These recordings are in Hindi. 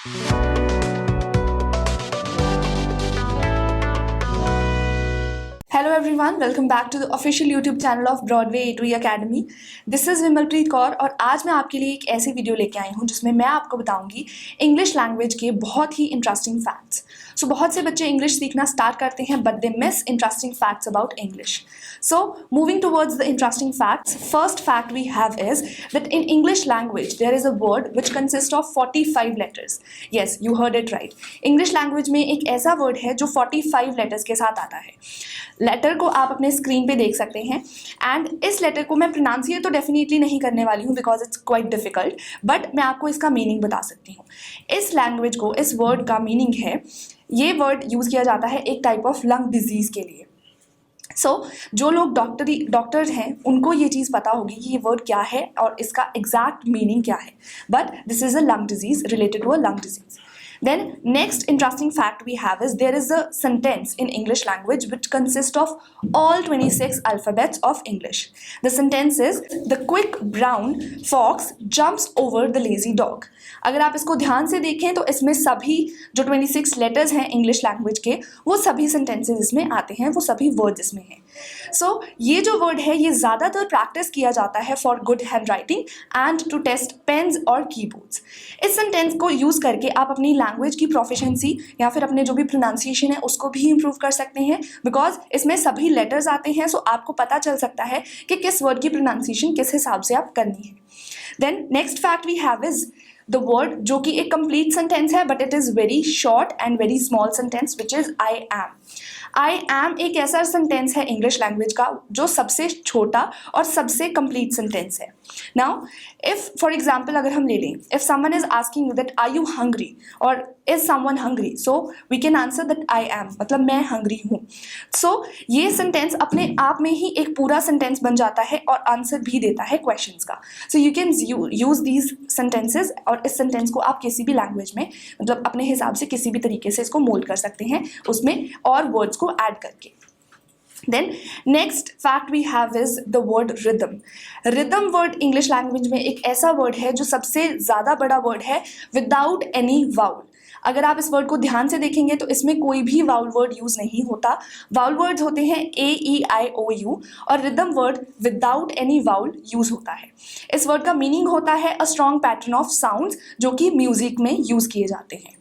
Hello everyone, welcome back to the official YouTube channel of Broadway A2E Academy. This is विमलप्रीत Kaur और आज मैं आपके लिए एक ऐसी वीडियो लेके आई हूँ जिसमें मैं आपको बताऊंगी इंग्लिश लैंग्वेज के बहुत ही इंटरेस्टिंग फैक्ट्स. सो बहुत से बच्चे इंग्लिश सीखना स्टार्ट करते हैं but they miss interesting facts about English. So moving towards the interesting facts, first fact we have is that in English language there is a word which consist of 45 letters. Yes, you heard it right. English language में एक ऐसा वर्ड है जो 45 लेटर्स के साथ आता है. लेटर को आप अपने स्क्रीन पे देख सकते हैं एंड इस लेटर को मैं प्रोनाउंसिएट तो डेफिनेटली नहीं करने वाली हूँ because it's quite difficult, but मैं आपको इसका मीनिंग बता सकती हूँ. इस लैंग्वेज को, इस वर्ड का मीनिंग है, ये वर्ड यूज़ किया जाता है एक टाइप ऑफ लंग डिजीज़ के लिए. जो लोग डॉक्टर हैं उनको ये चीज़ पता होगी कि ये वर्ड क्या है और इसका एग्जैक्ट मीनिंग क्या है, but this is a lung disease related to a lung disease. Then next interesting fact we have is there is a sentence in English language which consists of all 26 alphabets of English. The sentence is the quick brown fox jumps over the lazy dog. अगर आप इसको ध्यान से देखें तो इसमें सभी जो 26 लेटर्स हैं इंग्लिश लैंग्वेज के वो सभी सेंटेंसेस इसमें आते हैं, वो सभी वर्ड्स इसमें हैं. सो ये जो वर्ड है ये ज़्यादातर प्रैक्टिस किया जाता है for good handwriting and to test pens और कीबोर्ड्स. इस सेंटेंस को यूज़ करके आप अपनी लैंग्वेज की प्रोफिशिएंसी या फिर अपने जो भी प्रोनाउंसिएशन है उसको भी इम्प्रूव कर सकते हैं बिकॉज इसमें सभी लेटर्स आते हैं. सो आपको पता चल सकता है कि किस वर्ड की प्रोनाउंसिएशन किस हिसाब से आप करनी है. Then next fact we have is the word जो कि एक कंप्लीट सेंटेंस है but it is very short and very small sentence which is I am. I am एक ऐसा सेंटेंस है इंग्लिश लैंग्वेज का जो सबसे छोटा और सबसे कंप्लीट सेंटेंस है. नाउ इफ फॉर एग्जाम्पल अगर हम ले लें, if someone is asking that are you hungry और is someone hungry, so we can answer that I am, मतलब मैं हंग्री हूँ. सो ये सेंटेंस अपने आप में ही एक पूरा सेंटेंस बन जाता है और आंसर भी देता है क्वेश्चंस का. So you can use these sentences और इस सेंटेंस को आप किसी भी लैंग्वेज में मतलब अपने हिसाब से किसी भी तरीके से इसको मोल्ड कर सकते हैं उसमें और वर्ड्स को ऐड करके. Then next fact we have is the word rhythm. Rhythm word English language में एक ऐसा word है जो सबसे ज़्यादा बड़ा word है without any vowel. अगर आप इस वर्ड को ध्यान से देखेंगे तो इसमें कोई भी वाउल वर्ड यूज़ नहीं होता. वाउल वर्ड्स होते हैं AEIOU और rhythm word without any vowel use होता है. इस वर्ड का मीनिंग होता है a strong pattern of sounds जो कि म्यूजिक में यूज़ किए जाते हैं.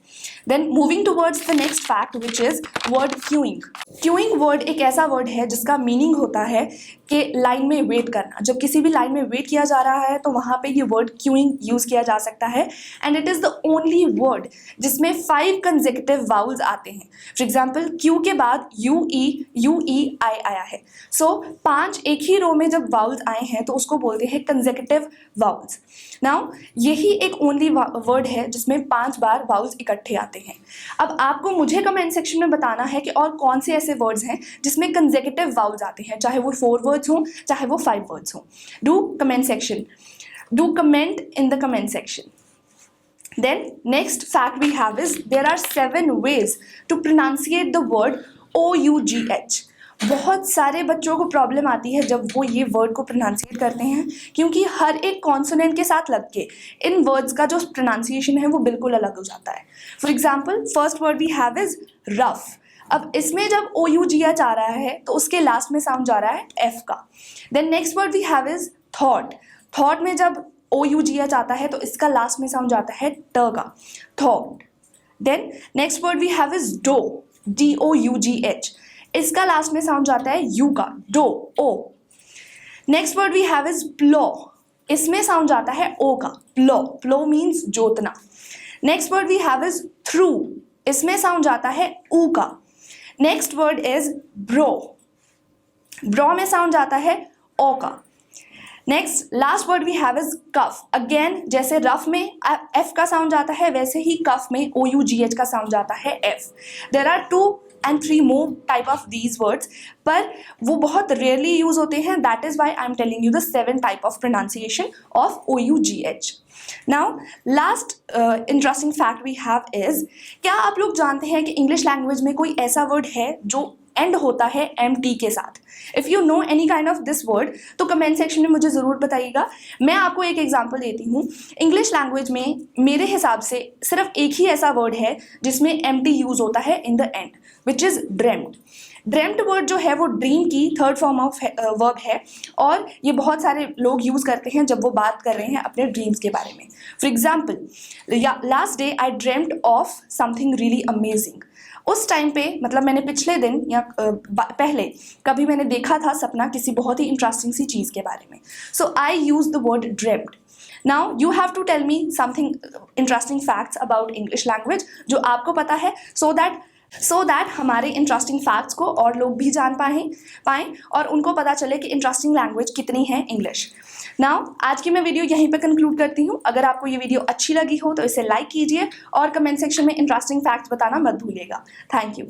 Then moving towards the next fact which is word queuing. Queuing word एक ऐसा word है जिसका meaning होता है कि लाइन में वेट करना. जब किसी भी लाइन में वेट किया जा रहा है तो वहाँ पे ये वर्ड क्यूइंग यूज़ किया जा सकता है and it is the only word जिसमें 5 कंसेक्यूटिव वाउल्स आते हैं. फॉर एग्जाम्पल क्यू के बाद UE आई आया है. सो 5 एक ही रो में जब वाउल्स आए हैं तो उसको बोलते हैं कंसेक्यूटिव वाउल्स. नाउ यही एक ओनली वर्ड है जिसमें 5 बार वाउल्स इकट्ठे आते हैं. अब आपको मुझे कमेंट सेक्शन में बताना है कि और कौन से ऐसे वर्ड्स हैं जिसमें कंसेक्यूटिव वाउल्स आते हैं, चाहे वो 4 वर्ड्स हों चाहे वो 5 वर्ड्स हों. Do comment section, do comment in the comment section. Then next fact we have is there are 7 ways to pronunciate the word OUGH. बहुत सारे बच्चों को प्रॉब्लम आती है जब वो ये वर्ड को प्रोनाउंसिएट करते हैं क्योंकि हर एक कॉन्सोनेंट के साथ लग के इन वर्ड्स का जो प्रोनाउंसिएशन है वो बिल्कुल अलग हो जाता है. For example first word we have is rough. अब इसमें जब OUGH आ रहा है तो उसके लास्ट में साउंड जा रहा है F का. Then next word we have is thought. Thought में जब OUGH आता है तो इसका लास्ट में साउंड जाता है ट का, thought. Then next word we have is dough, DOUGH. इसका लास्ट में साउंड जाता है यू का, dough, O. Next word we have is plough. इसमें साउंड जाता है ओ का, प्लो. प्लो मीन्स जोतना. Next word we have is through. इसमें साउंड जाता है ऊ का. Next word is bro. Bro में साउंड जाता है ओ का. Next last word we have is cough. Again जैसे रफ में एफ का साउंड जाता है वैसे ही कफ में OUGH का साउंड जाता है F. There are 2 and 3 more type of these words, पर वो बहुत रेयरली यूज होते हैं. That is why I am telling you the 7 type of pronunciation of OUGH. Now last interesting fact we have is, क्या आप लोग जानते हैं कि इंग्लिश लैंग्वेज में कोई ऐसा वर्ड है जो एंड होता है MT के साथ। If you know any kind of this word तो कमेंट सेक्शन में मुझे ज़रूर बताइएगा। मैं आपको एक एग्जांपल देती हूँ। इंग्लिश लैंग्वेज में मेरे हिसाब से सिर्फ एक ही ऐसा वर्ड है जिसमें MT यूज़ होता है in the end, which is dreamed. Dreamed word जो है वो ड्रीम की थर्ड फॉर्म ऑफ वर्ब है और ये बहुत सारे लोग यूज़ करते हैं जब वो बात कर रहे हैं अपने ड्रीम्स के बारे में। For example, last day I dreamed of something really amazing. उस टाइम पे मतलब मैंने पिछले दिन या पहले कभी मैंने देखा था सपना किसी बहुत ही इंटरेस्टिंग सी चीज़ के बारे में। So I use the word dreamed. Now you have to tell me something interesting facts about English language जो आपको पता है, सो दैट हमारे इंटरेस्टिंग फैक्ट्स को और लोग भी जान पाएँ और उनको पता चले कि इंटरेस्टिंग लैंग्वेज कितनी है इंग्लिश। नाउ आज की मैं वीडियो यहीं पे कंक्लूड करती हूँ। अगर आपको ये वीडियो अच्छी लगी हो तो इसे लाइक कीजिए और कमेंट सेक्शन में इंटरेस्टिंग फैक्ट्स बताना मत भूलिएगा। Thank you.